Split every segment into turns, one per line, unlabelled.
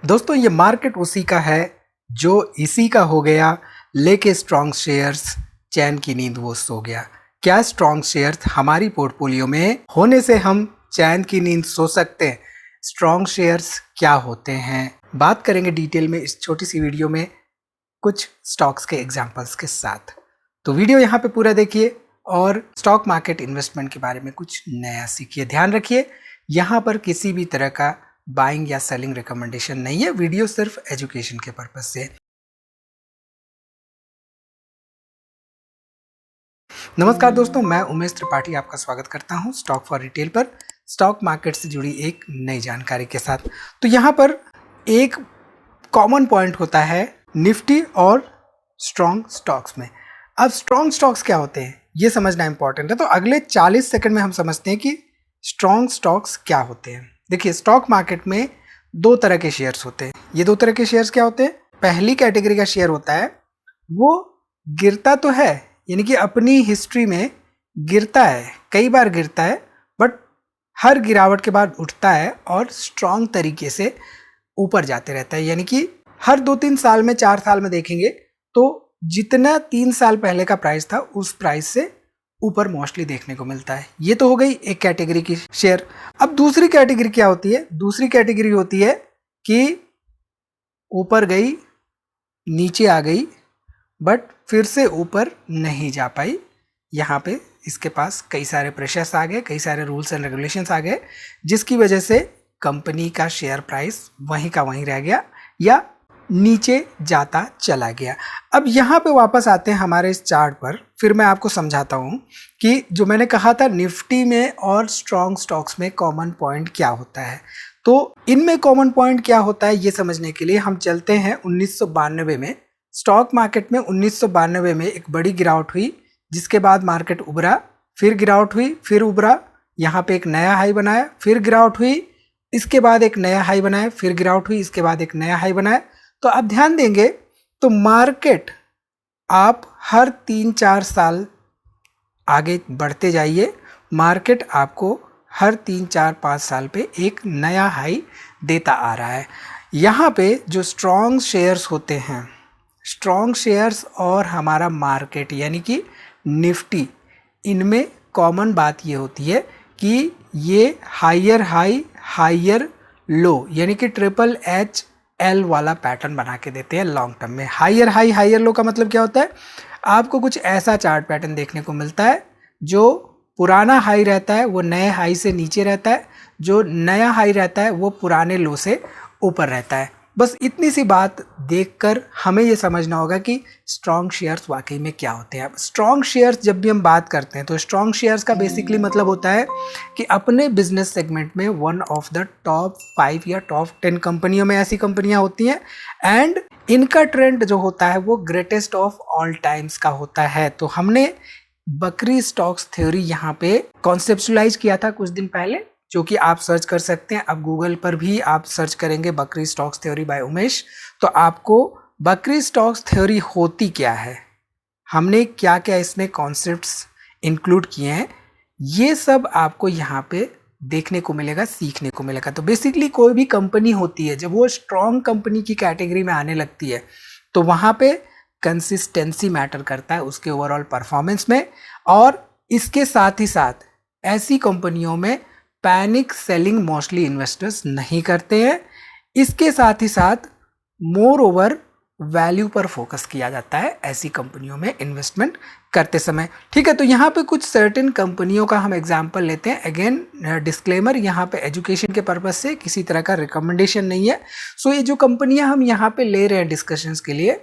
दोस्तों ये मार्केट उसी का है जो इसी का हो गया, लेके स्ट्रॉन्ग शेयर्स चैन की नींद वो सो गया। क्या स्ट्रॉन्ग शेयर्स हमारी पोर्टफोलियो में होने से हम चैन की नींद सो सकते हैं? स्ट्रॉन्ग शेयर्स क्या होते हैं, बात करेंगे डिटेल में इस छोटी सी वीडियो में कुछ स्टॉक्स के एग्जांपल्स के साथ। तो वीडियो यहाँ पे पूरा देखिए और स्टॉक मार्केट इन्वेस्टमेंट के बारे में कुछ नया सीखिए। ध्यान रखिए, यहाँ पर किसी भी तरह का बाइंग या सेलिंग रिकमेंडेशन नहीं है, वीडियो सिर्फ एजुकेशन के पर्पज से। नमस्कार दोस्तों, मैं उमेश त्रिपाठी आपका स्वागत करता हूं स्टॉक फॉर रिटेल पर, स्टॉक मार्केट से जुड़ी एक नई जानकारी के साथ। तो यहाँ पर एक कॉमन पॉइंट होता है निफ्टी और स्ट्रॉन्ग स्टॉक्स में। अब स्ट्रॉन्ग स्टॉक्स क्या होते हैं ये समझना इंपॉर्टेंट है, तो अगले 40 सेकंड में हम समझते हैं कि स्ट्रॉन्ग स्टॉक्स क्या होते हैं। देखिए, स्टॉक मार्केट में दो तरह के शेयर्स होते हैं। ये दो तरह के शेयर्स क्या होते हैं? पहली कैटेगरी का शेयर होता है वो गिरता तो है, यानी कि अपनी हिस्ट्री में गिरता है, कई बार गिरता है, बट हर गिरावट के बाद उठता है और स्ट्रॉन्ग तरीके से ऊपर जाते रहता है। यानी कि हर 2-3 साल में, 4 साल में देखेंगे तो जितना 3 साल पहले का प्राइस था उस प्राइस से ऊपर मोस्टली देखने को मिलता है। ये तो हो गई एक कैटेगरी की शेयर। अब दूसरी कैटेगरी क्या होती है? दूसरी कैटेगरी होती है कि ऊपर गई, नीचे आ गई, बट फिर से ऊपर नहीं जा पाई। यहाँ पे इसके पास कई सारे प्रेशर्स आ गए, कई सारे रूल्स एंड रेगुलेशंस आ गए, जिसकी वजह से कंपनी का शेयर प्राइस वहीं का वहीं रह गया या नीचे जाता चला गया। अब यहाँ पे वापस आते हैं हमारे इस चार्ट पर, फिर मैं आपको समझाता हूँ कि जो मैंने कहा था निफ्टी में और स्ट्रॉन्ग स्टॉक्स में कॉमन पॉइंट क्या होता है। तो इनमें कॉमन पॉइंट क्या होता है ये समझने के लिए हम चलते हैं 1992 में। स्टॉक मार्केट में 1992 में एक बड़ी गिरावट हुई, जिसके बाद मार्केट उभरा, फिर गिरावट हुई, फिर उभरा, यहाँ पे एक नया हाई बनाया, फिर गिरावट हुई, इसके बाद एक नया हाई बनाया, फिर गिरावट हुई, इसके बाद एक नया हाई बनाया। तो आप ध्यान देंगे तो मार्केट आप हर 3-4 साल आगे बढ़ते जाइए, मार्केट आपको हर 3-4-5 साल पे एक नया हाई देता आ रहा है। यहाँ पे जो स्ट्रॉन्ग शेयर्स होते हैं, स्ट्रॉन्ग शेयर्स और हमारा मार्केट यानी कि निफ्टी, इनमें कॉमन बात ये होती है कि ये हायर हाई हायर लो यानी कि HHL वाला पैटर्न बना के देते हैं लॉन्ग टर्म में। हायर हाई हायर लो का मतलब क्या होता है? आपको कुछ ऐसा चार्ट पैटर्न देखने को मिलता है जो पुराना हाई रहता है वो नए हाई से नीचे रहता है, जो नया हाई रहता है वो पुराने लो से ऊपर रहता है। बस इतनी सी बात देखकर हमें ये समझना होगा कि स्ट्रॉन्ग शेयर्स वाकई में क्या होते हैं। अब स्ट्रॉन्ग शेयर्स जब भी हम बात करते हैं तो स्ट्रॉन्ग शेयर्स का बेसिकली मतलब होता है कि अपने बिजनेस सेगमेंट में वन ऑफ द टॉप 5 या टॉप 10 कंपनियों में ऐसी कंपनियां होती हैं एंड इनका ट्रेंड जो होता है वो ग्रेटेस्ट ऑफ ऑल टाइम्स का होता है। तो हमने बकरी स्टॉक्स थ्योरी यहाँ पे कॉन्सेप्चुलाइज किया था कुछ दिन पहले, जो कि आप सर्च कर सकते हैं। अब गूगल पर भी आप सर्च करेंगे बकरी स्टॉक्स थ्योरी बाय उमेश, तो आपको बकरी स्टॉक्स थ्योरी होती क्या है, हमने क्या क्या इसमें कॉन्सेप्ट्स इंक्लूड किए हैं, ये सब आपको यहाँ पे देखने को मिलेगा, सीखने को मिलेगा। तो बेसिकली कोई भी कंपनी होती है जब वो स्ट्रॉन्ग कंपनी की कैटेगरी में आने लगती है तो वहाँ पे कंसिस्टेंसी मैटर करता है उसके ओवरऑल परफॉर्मेंस में, और इसके साथ ही साथ ऐसी कंपनियों में पैनिक सेलिंग मोस्टली इन्वेस्टर्स नहीं करते हैं। इसके साथ ही साथ मोर ओवर वैल्यू पर फोकस किया जाता है ऐसी कंपनियों में इन्वेस्टमेंट करते समय। ठीक है, तो यहाँ पे कुछ सर्टेन कंपनियों का हम एग्जांपल लेते हैं। अगेन डिस्क्लेमर, यहाँ पे एजुकेशन के पर्पज से किसी तरह का रिकमेंडेशन नहीं है। सो ये जो कंपनियां हम यहाँ पे ले रहे हैं डिस्कशंस के लिए,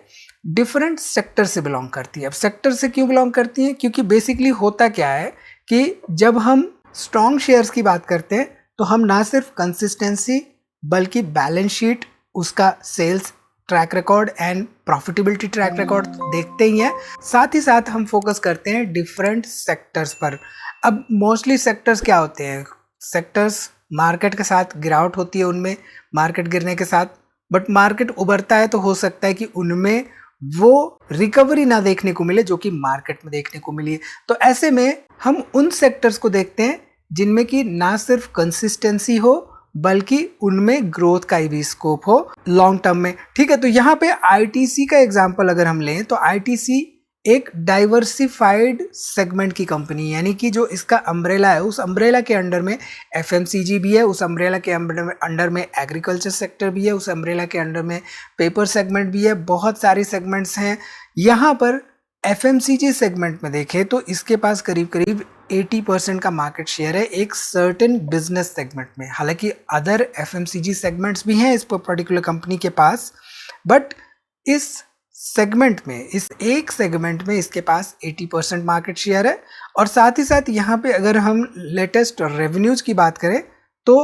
डिफरेंट सेक्टर से बिलोंग करती है। अब सेक्टर से क्यों बिलोंग करती हैं? क्योंकि बेसिकली होता क्या है कि जब हम स्ट्रॉन्ग शेयर्स की बात करते हैं तो हम ना सिर्फ कंसिस्टेंसी बल्कि बैलेंस शीट, उसका sales track record and profitability track record देखते ही हैं, साथ ही साथ हम फोकस करते हैं डिफरेंट सेक्टर्स पर। अब मोस्टली सेक्टर्स क्या होते हैं? सेक्टर्स मार्केट के साथ गिरावट होती है उनमें, मार्केट गिरने के साथ, बट मार्केट उभरता है तो हो सकता है कि उनमें वो रिकवरी ना देखने को मिले जो कि मार्केट में देखने को मिली है। तो ऐसे में हम उन सेक्टर्स को देखते हैं जिनमें कि ना सिर्फ कंसिस्टेंसी हो बल्कि उनमें ग्रोथ का भी स्कोप हो लॉन्ग टर्म में। ठीक है, तो यहाँ पे आईटीसी का एग्जांपल अगर हम लें तो आईटीसी एक डाइवर्सिफाइड सेगमेंट की कंपनी, यानी कि जो इसका अम्ब्रेला है उस अम्ब्रेला के अंडर में एफएमसीजी भी है, उस अम्ब्रेला के अंडर में एग्रीकल्चर सेक्टर भी है, उस अम्ब्रेला के अंडर में पेपर सेगमेंट भी है, बहुत सारी सेगमेंट्स हैं। यहाँ पर एफएमसीजी सेगमेंट में देखें तो इसके पास करीब करीब 80% का मार्केट शेयर है एक सर्टेन बिजनेस सेगमेंट में। हालांकि अदर एफएमसीजी सेगमेंट्स भी हैं इस पर्टिकुलर कंपनी के पास, बट इस सेगमेंट में, इस एक सेगमेंट में इसके पास 80% मार्केट शेयर है। और साथ ही साथ यहाँ पे अगर हम लेटेस्ट रेवेन्यूज की बात करें तो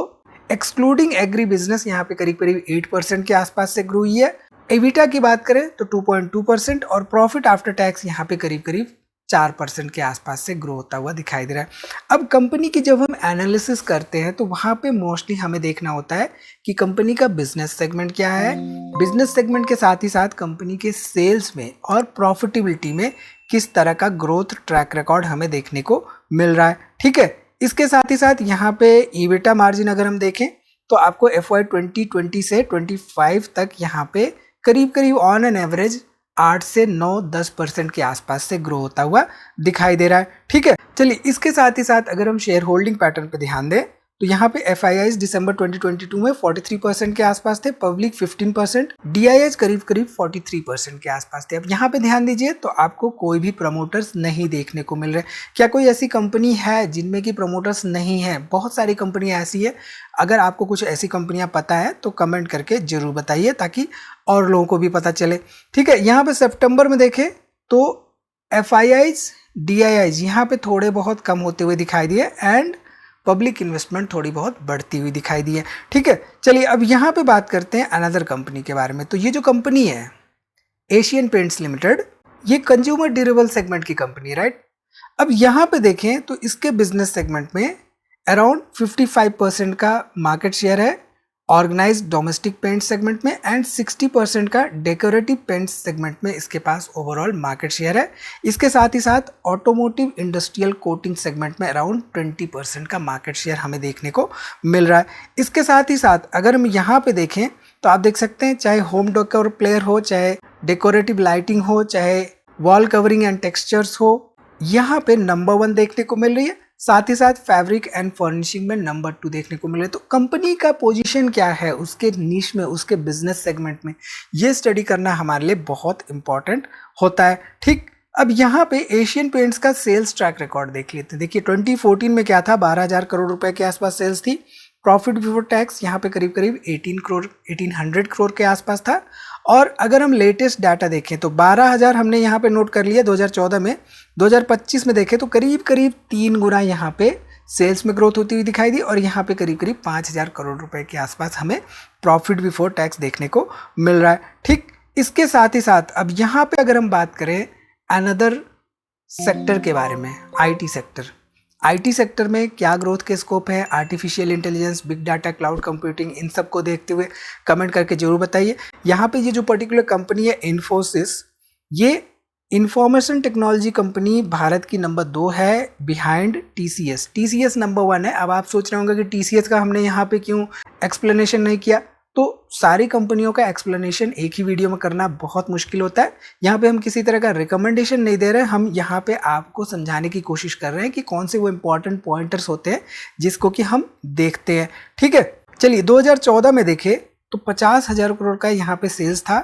एक्सक्लूडिंग एग्री बिजनेस यहाँ पे करीब करीब 8% के आसपास से ग्रो हुई है। एबिटा की बात करें तो 2.2% और प्रॉफिट आफ्टर टैक्स यहाँ पे करीब करीब 4% के आसपास से ग्रो होता हुआ दिखाई दे रहा है। अब कंपनी की जब हम एनालिसिस करते हैं तो वहाँ पे मोस्टली हमें देखना होता है कि कंपनी का बिजनेस सेगमेंट क्या है, बिजनेस सेगमेंट के साथ ही साथ कंपनी के सेल्स में और प्रॉफिटेबिलिटी में किस तरह का ग्रोथ ट्रैक रिकॉर्ड हमें देखने को मिल रहा है। ठीक है, इसके साथ ही साथ यहाँ पे ईबिटा मार्जिन अगर हम देखें तो आपको FY 2020 से 25 तक यहाँ पे करीब करीब ऑन एन एवरेज 8 से 9-10% के आसपास से ग्रो होता हुआ दिखाई दे रहा है। ठीक है, चलिए इसके साथ ही साथ अगर हम शेयर होल्डिंग पैटर्न पे ध्यान दें तो यहाँ पे FIIs दिसंबर 2022 में 43% के आसपास थे, पब्लिक 15%, DIIs करीब करीब 43% के आसपास थे। अब यहाँ पे ध्यान दीजिए तो आपको कोई भी प्रमोटर्स नहीं देखने को मिल रहे। क्या कोई ऐसी कंपनी है जिनमें कि प्रमोटर्स नहीं है? बहुत सारी कंपनियां ऐसी है। अगर आपको कुछ ऐसी कंपनियां पता है तो कमेंट करके जरूर बताइए ताकि और लोगों को भी पता चले। ठीक है, यहाँ पे सितंबर में देखें तो FIIs DIIs यहाँ पे थोड़े बहुत कम होते हुए दिखाई दिए एंड पब्लिक इन्वेस्टमेंट थोड़ी बहुत बढ़ती हुई दिखाई दी है। ठीक है, चलिए अब यहाँ पे बात करते हैं अनदर कंपनी के बारे में। तो ये जो कंपनी है एशियन पेंट्स लिमिटेड, ये कंज्यूमर ड्यूरेबल सेगमेंट की कंपनी है, राइट। अब यहाँ पे देखें तो इसके बिजनेस सेगमेंट में अराउंड 55% का मार्केट शेयर है ऑर्गेनाइज्ड डोमेस्टिक पेंट सेगमेंट में एंड 60% का डेकोरेटिव पेंट सेगमेंट में इसके पास ओवरऑल मार्केट शेयर है। इसके साथ ही साथ ऑटोमोटिव इंडस्ट्रियल कोटिंग सेगमेंट में अराउंड 20% का मार्केट शेयर हमें देखने को मिल रहा है। इसके साथ ही साथ अगर हम यहाँ पे देखें तो आप देख सकते हैं चाहे होम डेकोर प्लेयर हो, चाहे डेकोरेटिव लाइटिंग हो, चाहे वॉल कवरिंग एंड टेक्सचर्स हो, यहाँ पे नंबर 1 देखने को मिल रही है। साथ ही साथ फैब्रिक एंड फर्निशिंग में नंबर 2 देखने को मिले। तो कंपनी का पोजीशन क्या है उसके नीश में, उसके बिजनेस सेगमेंट में, ये स्टडी करना हमारे लिए बहुत इंपॉर्टेंट होता है। ठीक, अब यहाँ पे एशियन पेंट्स का सेल्स ट्रैक रिकॉर्ड देख लेते हैं। देखिए 2014 में क्या था, 12,000 करोड़ रुपए के आसपास सेल्स थी। प्रॉफिट बिफोर टैक्स यहाँ पे करीब करीब 1800 करोड़ के आसपास था। और अगर हम लेटेस्ट डाटा देखें तो 12,000 हमने यहाँ पे नोट कर लिया 2014 में, 2025 में देखें तो करीब करीब 3 गुना यहाँ पे सेल्स में ग्रोथ होती हुई दिखाई दी और यहाँ पे करीब करीब 5,000 करोड़ रुपए के आसपास हमें प्रॉफिट बिफोर टैक्स देखने को मिल रहा है। ठीक, इसके साथ ही साथ अब यहाँ पे अगर हम बात करें अनदर सेक्टर के बारे में, आईटी सेक्टर, आईटी सेक्टर में क्या ग्रोथ के स्कोप है, artificial intelligence, big data, cloud computing, इन सब को देखते हुए कमेंट करके जरूर बताइए। यहाँ पे ये जो पर्टिकुलर कंपनी है इन्फोसिस, ये इंफॉर्मेशन टेक्नोलॉजी कंपनी भारत की नंबर 2 है बिहाइंड टीसीएस। टीसीएस नंबर 1 है। अब आप सोच रहे होंगे कि टीसीएस का हमने यहाँ पे क्यों एक्सप्लेनेशन नहीं किया। तो सारी कंपनियों का एक्सप्लेनेशन एक ही वीडियो में करना बहुत मुश्किल होता है। यहाँ पे हम किसी तरह का रिकमेंडेशन नहीं दे रहे हैं, हम यहाँ पे आपको समझाने की कोशिश कर रहे हैं कि कौन से वो इंपॉर्टेंट पॉइंटर्स होते हैं जिसको कि हम देखते हैं। ठीक है, चलिए 2014 में देखें तो 50,000 करोड़ का यहाँ पे सेल्स था,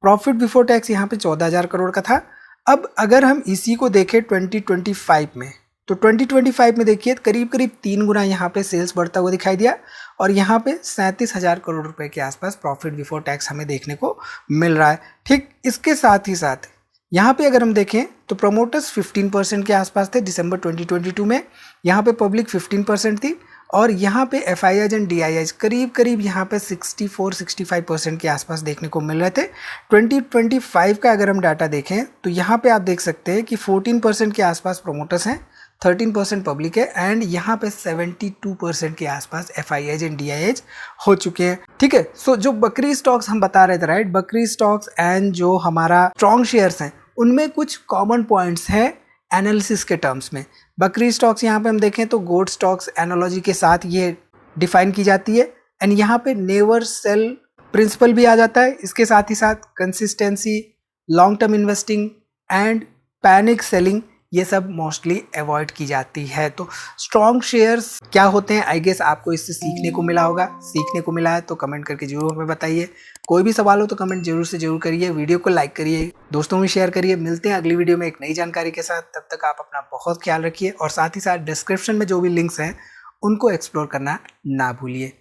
प्रॉफिट बिफोर टैक्स यहाँ पे 14,000 करोड़ का था। अब अगर हम इसी को देखें 2025 में, तो 2025 में देखिए करीब करीब 3 गुना यहाँ पे सेल्स बढ़ता हुआ दिखाई दिया और यहाँ पे 37,000 करोड़ रुपए के आसपास प्रॉफिट बिफोर टैक्स हमें देखने को मिल रहा है। ठीक, इसके साथ ही साथ यहाँ पे अगर हम देखें तो प्रमोटर्स 15% के आसपास थे दिसंबर 2022 में, यहाँ पे पब्लिक 15% थी और यहाँ पे FIIs एंड DIIs करीब करीब यहाँ पे 64-65% के आसपास देखने को मिल रहे थे। 2025 का अगर हम डाटा देखें तो यहाँ पे आप देख सकते हैं कि 14% के आसपास प्रमोटर्स हैं, 13% पब्लिक है एंड यहाँ पे 72% के आसपास FIIs एंड DIIs हो चुके हैं। ठीक है, सो जो बकरी स्टॉक्स हम बता रहे थे, राइट, बकरी स्टॉक्स एंड जो हमारा स्ट्रॉन्ग शेयर्स हैं उनमें कुछ कॉमन पॉइंट्स हैं एनालिसिस के टर्म्स में। बकरी स्टॉक्स यहाँ पे हम देखें तो गोट स्टॉक्स एनालॉजी के साथ ये डिफाइन की जाती है। एंड यहाँ पे नेवर सेल प्रिंसिपल भी आ जाता है। इसके साथ ही साथ consistency, long term investing and panic selling, ये सब मोस्टली अवॉइड की जाती है। तो स्ट्रॉन्ग शेयर्स क्या होते हैं, आई गेस आपको इससे सीखने को मिला होगा। सीखने को मिला है तो कमेंट करके जरूर हमें बताइए। कोई भी सवाल हो तो कमेंट जरूर से जरूर करिए, वीडियो को लाइक करिए, दोस्तों में शेयर करिए। मिलते हैं अगली वीडियो में एक नई जानकारी के साथ। तब तक आप अपना बहुत ख्याल रखिए और साथ ही साथ डिस्क्रिप्शन में जो भी लिंक्स हैं उनको एक्सप्लोर करना ना भूलिए।